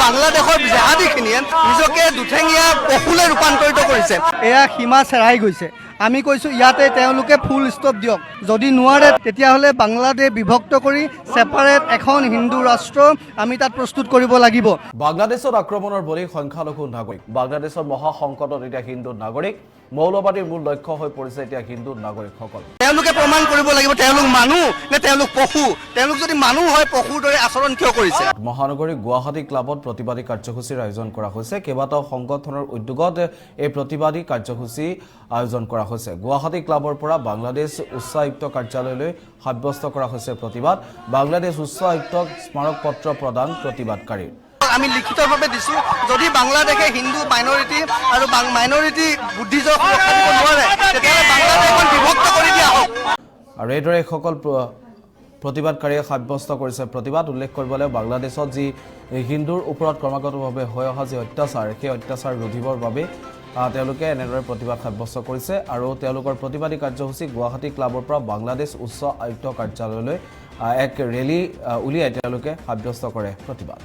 বাংলাদেশৰ জেহাদীখিনিয়ে নিজকে দুঠেঙীয়া পশুলৈ ৰূপান্তৰিত কৰিছে। এয়া সীমা চেৰাই গৈছে। আমি কৈছোঁ ইয়াতে তেওঁলোকে ফুল ষ্টপ দিয়ক, যদি নোৱাৰে তেতিয়াহ'লে বাংলাদেশ বিভক্ত কৰি ছেপাৰেট এখন হিন্দু ৰাষ্ট্ৰ আমি তাত প্ৰস্তুত কৰিব লাগিব। বাংলাদেশত আক্ৰমণৰ বলি সংখ্যালঘু নাগৰিক। বাংলাদেশৰ মহাসংকটত এতিয়া হিন্দু নাগৰিক, মৌলবাদীৰ মূল লক্ষ্য হৈ পৰিছে এতিয়া হিন্দু নাগৰিকসকল। তেওঁলোকে প্ৰমাণ কৰিব লাগিব তেওঁলোক মানুহ নে তেওঁলোক পশু। তেওঁলোক যদি মানুহ হয় পশুৰ দৰে আচৰণ কিয় কৰিছে? মহানগৰী গুৱাহাটী ক্লাবত প্ৰতিবাদী কাৰ্যসূচীৰ আয়োজন কৰা হৈছে। কেইবাটাও সংগঠনৰ উদ্যোগত এই প্ৰতিবাদী কাৰ্যসূচী আয়োজন কৰা হৈছে। গুৱাহাটী ক্লাবৰ পৰা বাংলাদেশ উচ্চ আয়ুক্ত কাৰ্যালয়লৈ সাব্যস্ত কৰা হৈছে প্ৰতিবাদ। বাংলাদেশ উচ্চ আয়ুক্তক স্মাৰক পত্ৰ প্ৰদান প্ৰতিবাদকাৰীৰ। আমি লিখিতভাৱে দিছোঁ, যদি বাংলাদেশে হিন্দু মাইনৰিটি আৰু মাইনৰিটি বুদ্ধিজক সুৰক্ষা দিব নোৱাৰে তেতিয়াহ'লে বাংলাদেশখন বিভক্ত কৰি দিয়া হওক। আৰু এইদৰে এইসকল প্ৰতিবাদকাৰীয়ে সাব্যস্ত কৰিছে প্ৰতিবাদ। উল্লেখ কৰিব লাগিব বাংলাদেশত যি হিন্দুৰ ওপৰত ক্ৰমাগতভাৱে হৈ অহা যি অত্যাচাৰ, সেই অত্যাচাৰ ৰোধিবৰ বাবে তেওঁলোকে এনেদৰে প্ৰতিবাদ সাব্যস্ত কৰিছে। আৰু তেওঁলোকৰ প্ৰতিবাদী কাৰ্যসূচী গুৱাহাটী ক্লাবৰ পৰা বাংলাদেশ উচ্চ আয়ুক্ত কাৰ্যালয়লৈ এক ৰেলী উলিয়াই তেওঁলোকে সাব্যস্ত কৰে প্ৰতিবাদ।